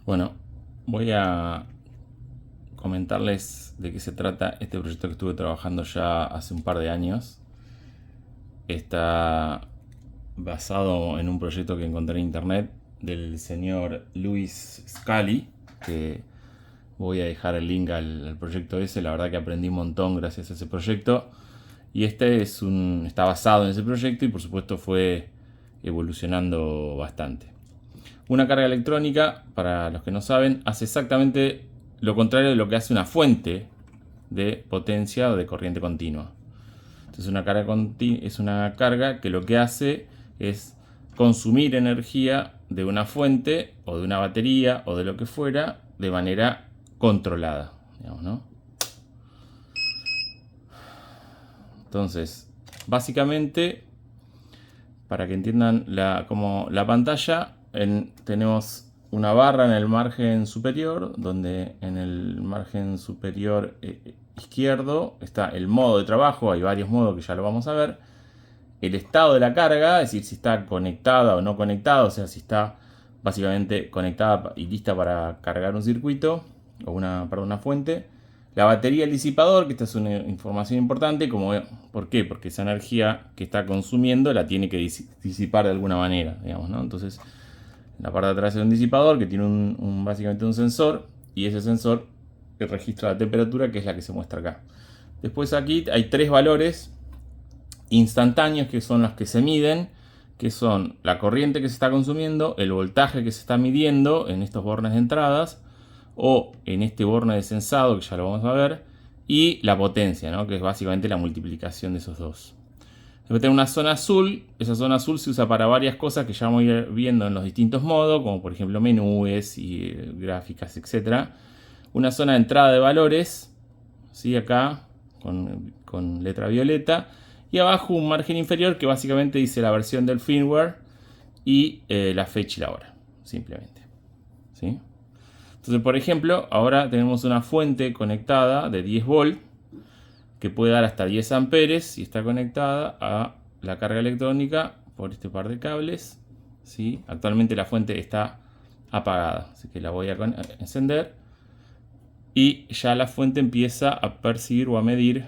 Bueno, voy a comentarles de qué se trata este proyecto que estuve trabajando ya hace un par de años. Está basado en un proyecto que encontré en internet del señor Louis Scully, que voy a dejar el link al proyecto ese. La verdad que aprendí un montón gracias a ese proyecto. Y está basado en ese proyecto y por supuesto fue evolucionando bastante. Una carga electrónica, para los que no saben, hace exactamente lo contrario de lo que hace una fuente de potencia o de corriente continua. Entonces es una carga que lo que hace es consumir energía de una fuente o de una batería o de lo que fuera de manera controlada, digamos, ¿no? Entonces, básicamente, para que entiendan como la pantalla, tenemos una barra en el margen superior, donde en el margen superior izquierdo está el modo de trabajo. Hay varios modos que ya lo vamos a ver. El estado de la carga, es decir, si está conectada o no conectada, o sea, si está básicamente conectada y lista para cargar un circuito o una fuente. La batería, el disipador, que esta es una información importante, ¿por qué? Porque esa energía que está consumiendo la tiene que disipar de alguna manera, digamos, ¿no? Entonces, en la parte de atrás es un disipador que tiene básicamente un sensor, y ese sensor que registra la temperatura, que es la que se muestra acá. Después aquí hay tres valores instantáneos que son los que se miden, que son la corriente que se está consumiendo, el voltaje que se está midiendo en estos bornes de entradas o en este borne de sensado, que ya lo vamos a ver, y la potencia, ¿no? Que es básicamente la multiplicación de esos dos. Después tenemos una zona azul. Esa zona azul se usa para varias cosas que ya vamos a ir viendo en los distintos modos, como por ejemplo menús y gráficas, etc. Una zona de entrada de valores, ¿sí? Acá con letra violeta. Y abajo un margen inferior que básicamente dice la versión del firmware y la fecha y la hora, simplemente. ¿Sí? Entonces, por ejemplo, ahora tenemos una fuente conectada de 10 volt que puede dar hasta 10 amperes y está conectada a la carga electrónica por este par de cables. ¿Sí? Actualmente la fuente está apagada, así que la voy a encender y ya la fuente empieza a percibir o a medir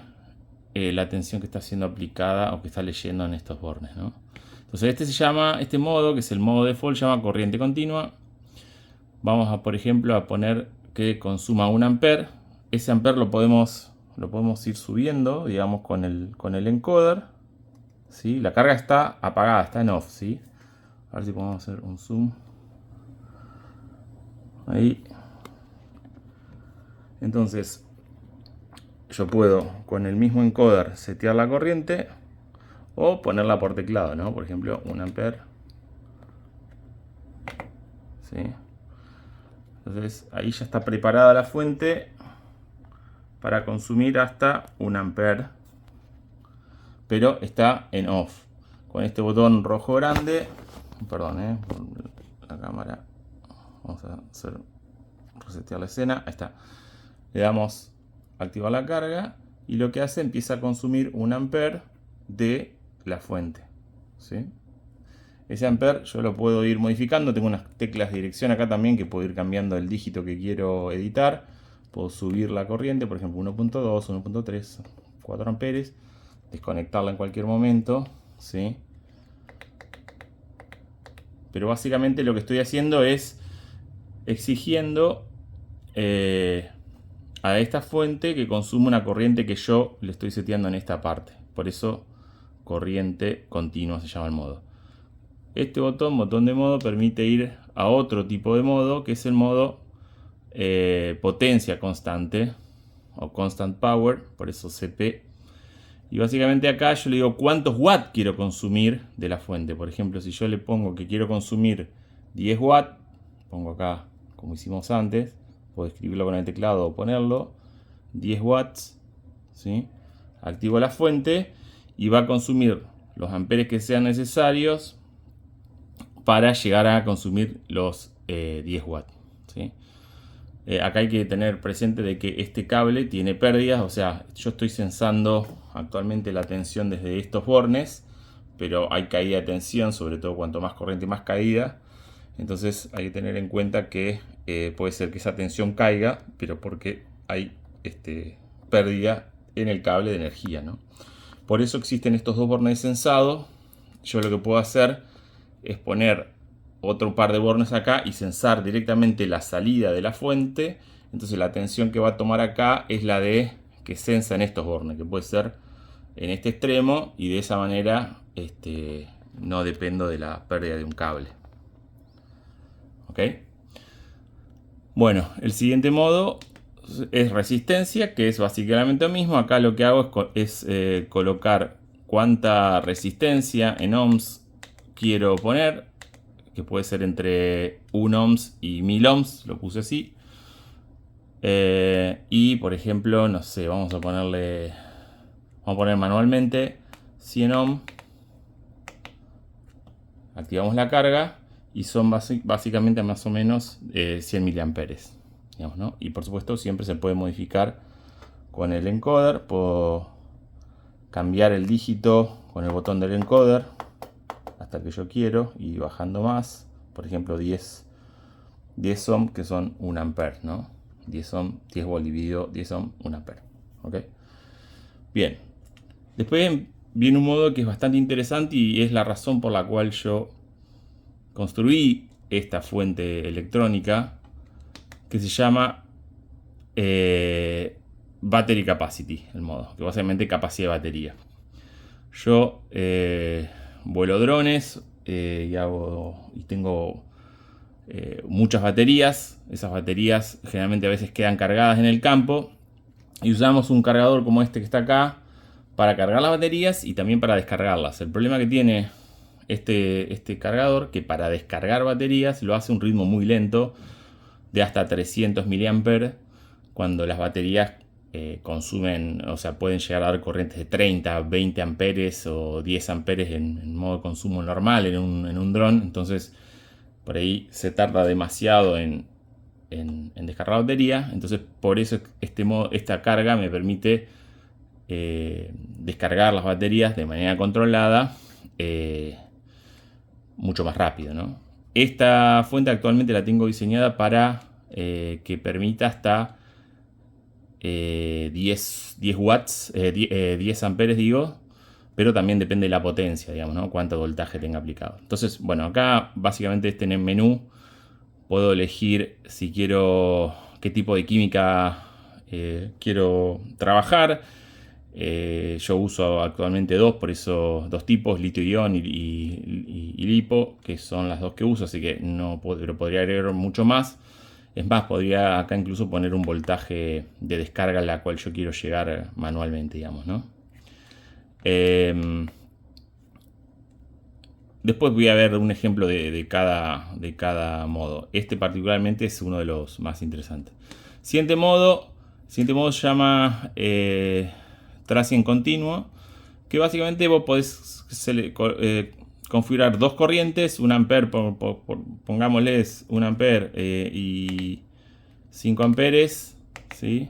la tensión que está siendo aplicada o que está leyendo en estos bornes, ¿no? Entonces este modo, que es el modo default, se llama corriente continua. Vamos a, por ejemplo, a poner que consuma 1 ampere. Ese ampere lo podemos ir subiendo, digamos, con el encoder. ¿Sí? La carga está apagada, está en off, ¿sí? A ver si podemos hacer un zoom. Ahí. Entonces, yo puedo con el mismo encoder setear la corriente o ponerla por teclado, ¿no? Por ejemplo, 1 ampere. ¿Sí? Entonces ahí ya está preparada la fuente para consumir hasta 1 ampere, pero está en off. Con este botón rojo grande, perdón, por la cámara, vamos a resetear la escena, ahí está. Le damos activar la carga y lo que hace, empieza a consumir 1 ampere de la fuente, ¿sí? Ese ampere yo lo puedo ir modificando. Tengo unas teclas de dirección acá también que puedo ir cambiando el dígito que quiero editar. Puedo subir la corriente, por ejemplo 1.2, 1.3, 4 amperes. Desconectarla en cualquier momento, ¿sí? Pero básicamente lo que estoy haciendo es exigiendo a esta fuente que consuma una corriente que yo le estoy seteando en esta parte. Por eso corriente continua se llama el modo. Este botón de modo, permite ir a otro tipo de modo, que es el modo potencia constante o constant power, por eso CP. Y básicamente acá yo le digo cuántos watts quiero consumir de la fuente. Por ejemplo, si yo le pongo que quiero consumir 10 watts, pongo acá como hicimos antes, puedo escribirlo con el teclado o ponerlo, 10 watts, ¿sí? Activo la fuente y va a consumir los amperes que sean necesarios para llegar a consumir los 10 watts, ¿sí? Acá hay que tener presente de que este cable tiene pérdidas, o sea, yo estoy sensando actualmente la tensión desde estos bornes, pero hay caída de tensión, sobre todo cuanto más corriente más caída. Entonces hay que tener en cuenta que puede ser que esa tensión caiga, pero porque hay pérdida en el cable de energía, ¿no? Por eso existen estos dos bornes de sensado. Yo lo que puedo hacer es poner otro par de bornes acá y sensar directamente la salida de la fuente. Entonces la tensión que va a tomar acá es la de que sensa en estos bornes, que puede ser en este extremo, y de esa manera no dependo de la pérdida de un cable. ¿Ok? Bueno, el siguiente modo es resistencia, que es básicamente lo mismo. Acá lo que hago es colocar cuánta resistencia en ohms quiero poner, que puede ser entre 1 ohms y 1000 ohms, lo puse así. Y por ejemplo, no sé, vamos a poner manualmente 100 ohms. Activamos la carga y son básicamente más o menos 100 miliamperes. Digamos, ¿no? Y por supuesto siempre se puede modificar con el encoder. Puedo cambiar el dígito con el botón del encoder hasta el que yo quiero y bajando más. Por ejemplo 10 ohm, que son 1 ampere, ¿no? 10 ohm, 10 volt dividido 10 ohm, 1 ampere. ¿Ok? Bien. Después viene un modo que es bastante interesante y es la razón por la cual yo construí esta fuente electrónica, que se llama Battery Capacity, el modo, que básicamente capacidad de batería. Yo vuelo drones y tengo muchas baterías. Esas baterías generalmente a veces quedan cargadas en el campo y usamos un cargador como este que está acá para cargar las baterías y también para descargarlas. El problema que tiene este cargador, que para descargar baterías lo hace a un ritmo muy lento, de hasta 300 mA, cuando las baterías consumen, o sea, pueden llegar a dar corrientes de 30, 20 amperes o 10 amperes en modo de consumo normal en un dron. Entonces por ahí se tarda demasiado en descargar la batería. Entonces por eso esta carga me permite descargar las baterías de manera controlada mucho más rápido, ¿no? Esta fuente actualmente la tengo diseñada para que permita hasta 10 watts, 10 amperes digo, pero también depende de la potencia, digamos, ¿no? Cuánto voltaje tenga aplicado. Entonces, bueno, acá básicamente en el menú puedo elegir si quiero, qué tipo de química quiero trabajar. Yo uso actualmente por eso dos tipos, litio-ion y lipo, que son las dos que uso, así que no podría agregar mucho más. Es más, podría acá incluso poner un voltaje de descarga a la cual yo quiero llegar manualmente, digamos, ¿no? Después voy a ver un ejemplo de cada modo. Este particularmente es uno de los más interesantes. Siguiente modo se llama tracing continuo, que básicamente vos podés configurar dos corrientes, 1 ampere, pongámosles 1 ampere y 5 amperes, ¿sí?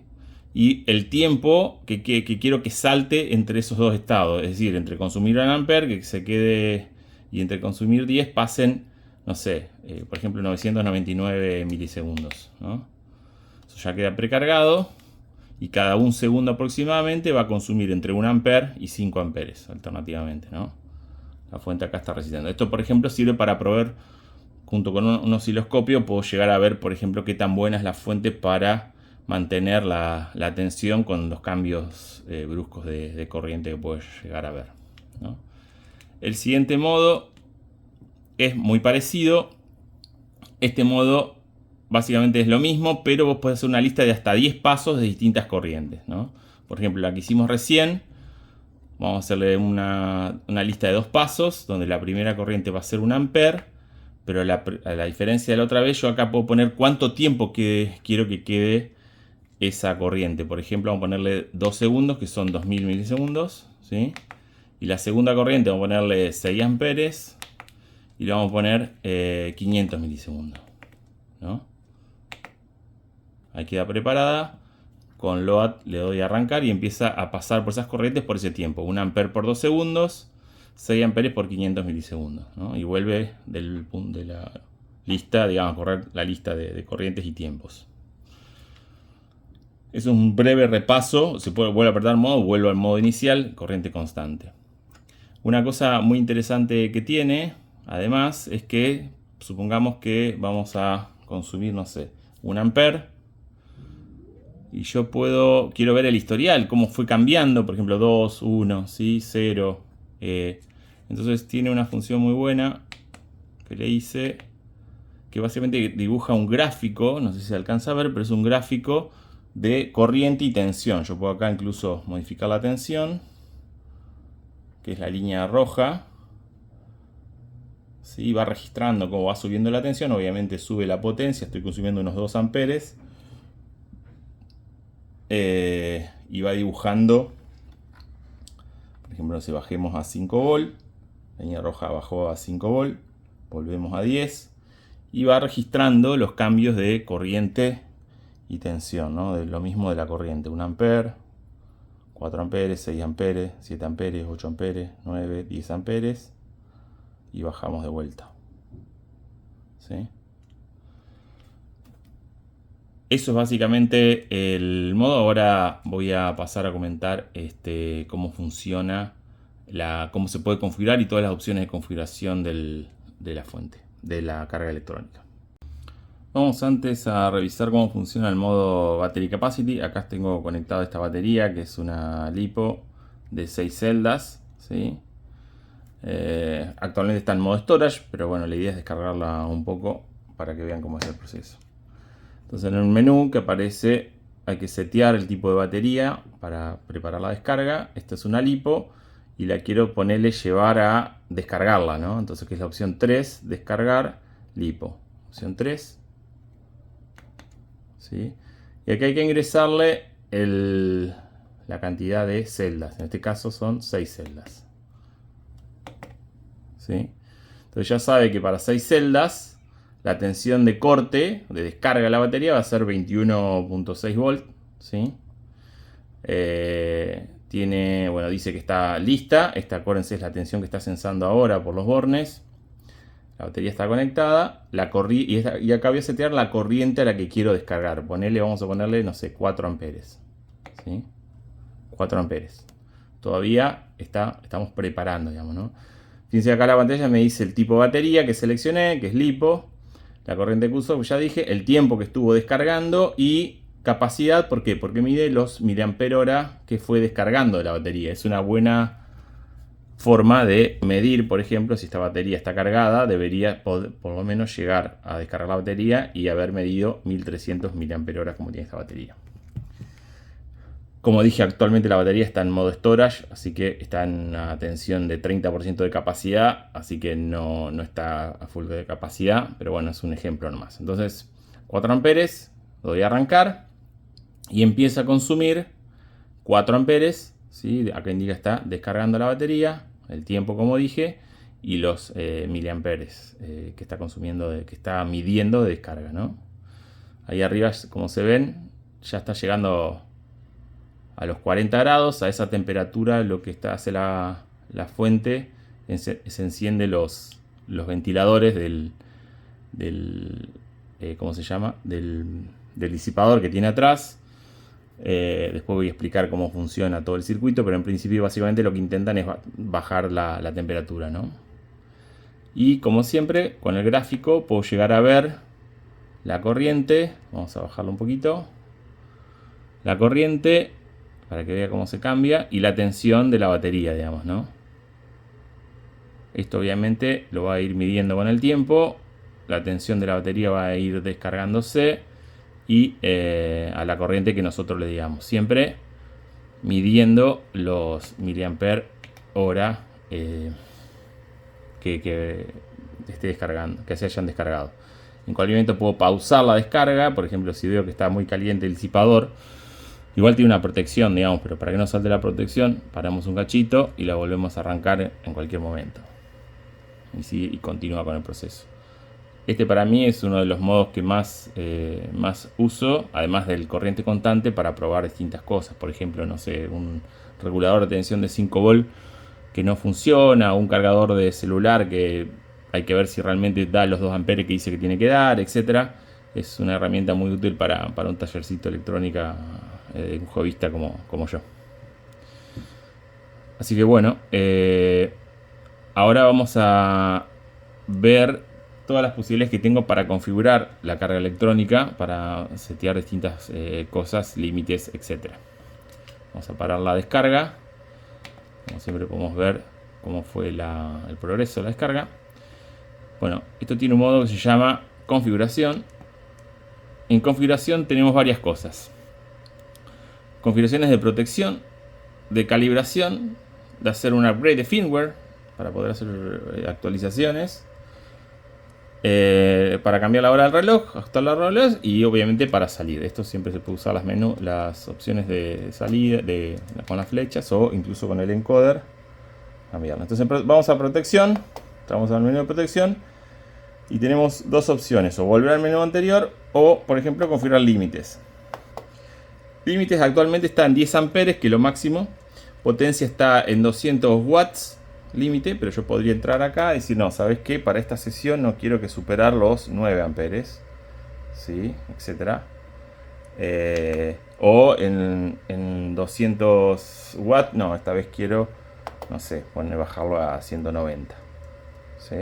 Y el tiempo que quiero que salte entre esos dos estados, es decir, entre consumir 1 ampere, que se quede, y entre consumir 10 pasen, no sé, por ejemplo 999 milisegundos, ¿no? Eso ya queda precargado. Y cada un segundo aproximadamente va a consumir entre 1 ampere y 5 amperes alternativamente, ¿no? La fuente acá está resistiendo. Esto, por ejemplo, sirve para probar, junto con un osciloscopio, puedo llegar a ver, por ejemplo, qué tan buena es la fuente para mantener la tensión con los cambios bruscos de corriente que puedo llegar a ver, ¿no? El siguiente modo es muy parecido. Este modo básicamente es lo mismo, pero vos podés hacer una lista de hasta 10 pasos de distintas corrientes, ¿no? Por ejemplo, la que hicimos recién, vamos a hacerle una lista de 2 pasos, donde la primera corriente va a ser 1 ampere, pero a la diferencia de la otra vez, yo acá puedo poner cuánto tiempo quiero que quede esa corriente. Por ejemplo, vamos a ponerle 2 segundos, que son 2000 milisegundos, ¿sí? Y la segunda corriente vamos a ponerle 6 amperes y le vamos a poner 500 milisegundos, ¿no? Ahí queda preparada. Con load le doy a arrancar y empieza a pasar por esas corrientes por ese tiempo. 1 ampere por 2 segundos, 6 amperes por 500 milisegundos, ¿no? Y vuelve del punto lista, digamos, correr la lista de corrientes y tiempos. Es un breve repaso. Se puede volver a apretar modo, vuelvo al modo inicial, corriente constante. Una cosa muy interesante que tiene, además, es que supongamos que vamos a consumir, no sé, 1 ampere. Y yo quiero ver el historial, cómo fue cambiando, por ejemplo, 2, 1, ¿sí? 0. Entonces tiene una función muy buena que le hice, que básicamente dibuja un gráfico, no sé si se alcanza a ver, pero es un gráfico de corriente y tensión. Yo puedo acá incluso modificar la tensión, que es la línea roja. ¿Sí? Va registrando cómo va subiendo la tensión, obviamente sube la potencia, estoy consumiendo unos 2 amperes. Y va dibujando, por ejemplo, si bajemos a 5 volt, la línea roja bajó a 5 volt, volvemos a 10 y va registrando los cambios de corriente y tensión, ¿no? De lo mismo de la corriente, 1 ampere, 4 amperes, 6 amperes, 7 amperes, 8 amperes, 9, 10 amperes y bajamos de vuelta. ¿Sí? Eso es básicamente el modo. Ahora voy a pasar a comentar cómo funciona, cómo se puede configurar y todas las opciones de configuración de la fuente, de la carga electrónica. Vamos antes a revisar cómo funciona el modo Battery Capacity. Acá tengo conectado esta batería, que es una LiPo de 6 celdas, ¿sí? Actualmente está en modo Storage, pero bueno, la idea es descargarla un poco para que vean cómo es el proceso. Entonces en el menú que aparece hay que setear el tipo de batería para preparar la descarga. Esta es una LiPo y la quiero ponerle llevar a descargarla, ¿no? Entonces que es la opción 3, descargar LiPo. Opción 3. ¿Sí? Y aquí hay que ingresarle la cantidad de celdas. En este caso son 6 celdas. ¿Sí? Entonces ya sabe que para 6 celdas la tensión de corte, de descarga de la batería, va a ser 21.6 volt. ¿Sí? Dice que está lista. Esta, acuérdense, es la tensión que está censando ahora por los bornes. La batería está conectada. Y acá voy a setear la corriente a la que quiero descargar. Vamos a ponerle, no sé, 4 amperes. ¿Sí? 4 amperes. Todavía estamos preparando, digamos, ¿no? Fíjense acá la pantalla me dice el tipo de batería que seleccioné, que es LiPo. La corriente que uso, ya dije, el tiempo que estuvo descargando y capacidad. ¿Por qué? Porque mide los miliampere hora que fue descargando de la batería. Es una buena forma de medir, por ejemplo, si esta batería está cargada, debería por lo menos llegar a descargar la batería y haber medido 1300 miliampere hora como tiene esta batería. Como dije, actualmente la batería está en modo storage, así que está en una tensión de 30% de capacidad, así que no está a full de capacidad, pero bueno, es un ejemplo nomás. Entonces, 4 amperes, lo doy a arrancar y empieza a consumir 4 amperes, ¿sí? Acá indica está descargando la batería, el tiempo como dije, y los miliamperes que está consumiendo, que está midiendo de descarga, ¿no? Ahí arriba, como se ven, ya está llegando a los 40 grados, a esa temperatura lo que hace la fuente se enciende los ventiladores ¿cómo se llama? Del disipador que tiene atrás. Después voy a explicar cómo funciona todo el circuito, pero en principio básicamente lo que intentan es bajar la temperatura, ¿no? Y como siempre, con el gráfico puedo llegar a ver la corriente. Vamos a bajarlo un poquito. La corriente, para que vea cómo se cambia, y la tensión de la batería, digamos, ¿no? Esto obviamente lo va a ir midiendo con el tiempo. La tensión de la batería va a ir descargándose y a la corriente que nosotros le digamos. Siempre midiendo los miliampere hora que esté descargando, que se hayan descargado. En cualquier momento puedo pausar la descarga. Por ejemplo, si veo que está muy caliente el disipador, igual tiene una protección, digamos, pero para que no salte la protección, paramos un cachito y la volvemos a arrancar en cualquier momento. Y continúa con el proceso. Este para mí es uno de los modos que más uso, además del corriente constante, para probar distintas cosas. Por ejemplo, no sé, un regulador de tensión de 5 volt que no funciona, un cargador de celular que hay que ver si realmente da los 2 amperes que dice que tiene que dar, etcétera. Es una herramienta muy útil para un tallercito de electrónica, un hobbyista como yo. Así que bueno, ahora vamos a ver todas las posibilidades que tengo para configurar la carga electrónica, para setear distintas cosas, límites, etcétera. Vamos a parar la descarga. Como siempre podemos ver cómo fue el progreso de la descarga. Bueno, esto tiene un modo que se llama configuración. En configuración tenemos varias cosas. Configuraciones de protección, de calibración, de hacer un upgrade de firmware para poder hacer actualizaciones, para cambiar la hora del reloj, ajustar la hora del reloj y obviamente para salir. Esto siempre se puede usar las opciones de salida con las flechas o incluso con el encoder. Cambiarlo. Entonces vamos a protección, entramos al menú de protección y tenemos dos opciones: o volver al menú anterior o, por ejemplo, configurar límites. Límites actualmente está en 10 amperes, que es lo máximo. Potencia está en 200 watts límite, pero yo podría entrar acá y decir, no, ¿sabes qué? Para esta sesión no quiero que superar los 9 amperes, ¿sí? Etcétera. O en 200 watts, no, esta vez quiero, no sé, bajarlo a 190, ¿sí?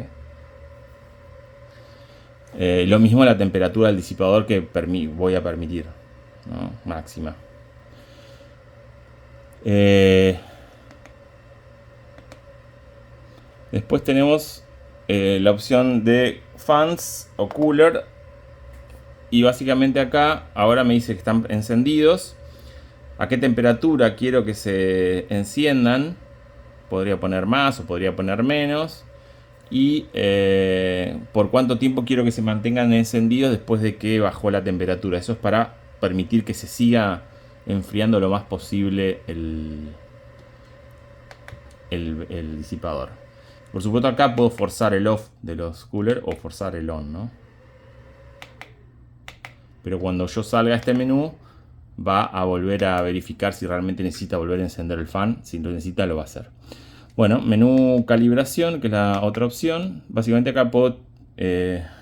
Lo mismo la temperatura del disipador que voy a permitir, ¿no? Máxima. Después tenemos la opción de fans o cooler. Y básicamente acá ahora me dice que están encendidos. A qué temperatura quiero que se enciendan. Podría poner más o podría poner menos. Y por cuánto tiempo quiero que se mantengan encendidos después de que bajó la temperatura. Eso es para permitir que se siga enfriando lo más posible el disipador. Por supuesto acá puedo forzar el off de los coolers o forzar el on, ¿no? Pero cuando yo salga a este menú va a volver a verificar si realmente necesita volver a encender el fan. Si lo necesita, lo va a hacer. Bueno, menú calibración, que es la otra opción. Básicamente acá puedo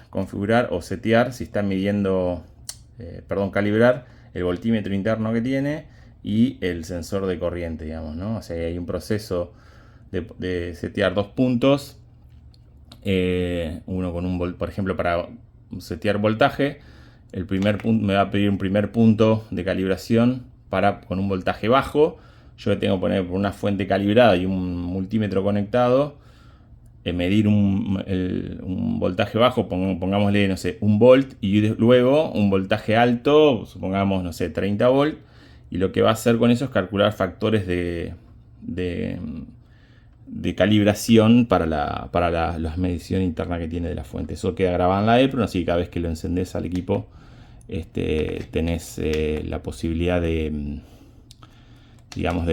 configurar o setear si está midiendo, calibrar el voltímetro interno que tiene y el sensor de corriente, digamos, ¿no? O sea, hay un proceso de setear dos puntos. Uno con por ejemplo, para setear voltaje, el primer punto me va a pedir un primer punto de calibración con un voltaje bajo. Yo le tengo que poner por una fuente calibrada y un multímetro conectado, medir un voltaje bajo, pongámosle, no sé, 1 volt, y luego un voltaje alto, supongamos, no sé, 30 volt, y lo que va a hacer con eso es calcular factores de calibración para la medición interna que tiene de la fuente. Eso queda grabado en la EPROM, así que cada vez que lo encendés al equipo tenés la posibilidad de, digamos,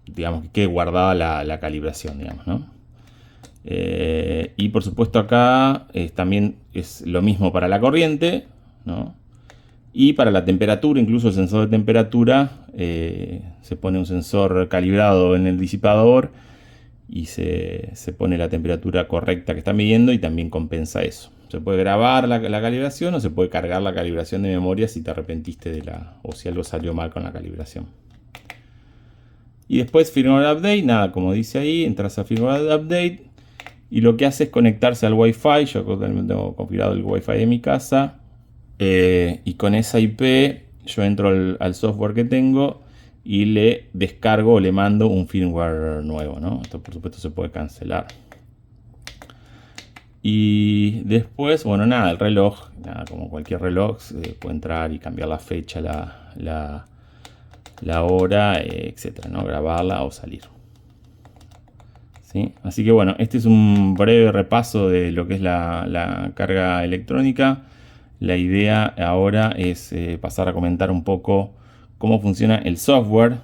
digamos que quede guardada la calibración, digamos, ¿no? Y por supuesto acá también es lo mismo para la corriente, ¿no? Y para la temperatura, incluso el sensor de temperatura, se pone un sensor calibrado en el disipador y se pone la temperatura correcta que está midiendo y también compensa eso. Se puede grabar la calibración o se puede cargar la calibración de memoria si te arrepentiste o si algo salió mal con la calibración. Y después firmware update, nada, como dice ahí, entras a firmware update y lo que hace es conectarse al Wi-Fi. Yo tengo configurado el Wi-Fi de mi casa. Y con esa IP yo entro al software que tengo y le descargo o le mando un firmware nuevo, ¿no? Esto por supuesto se puede cancelar. Y después, bueno, nada, el reloj, nada, como cualquier reloj, puede entrar y cambiar la fecha, la hora, etcétera, ¿no? Grabarla o salir. ¿Sí? Así que bueno, este es un breve repaso de lo que es la carga electrónica. La idea ahora es pasar a comentar un poco cómo funciona el software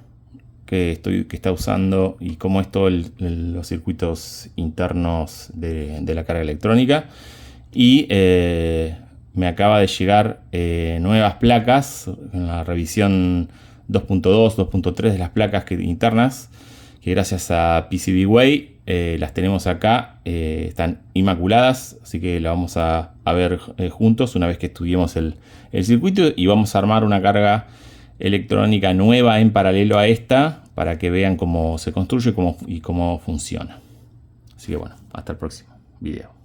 que está usando y cómo es todos los circuitos internos de la carga electrónica. Y me acaba de llegar nuevas placas en la revisión 2.2, 2.3 de las placas internas, que gracias a PCBWay las tenemos acá, están inmaculadas, así que la vamos a ver juntos una vez que estudiemos el circuito, y vamos a armar una carga electrónica nueva en paralelo a esta para que vean cómo se construye y cómo funciona. Así que bueno, hasta el próximo video.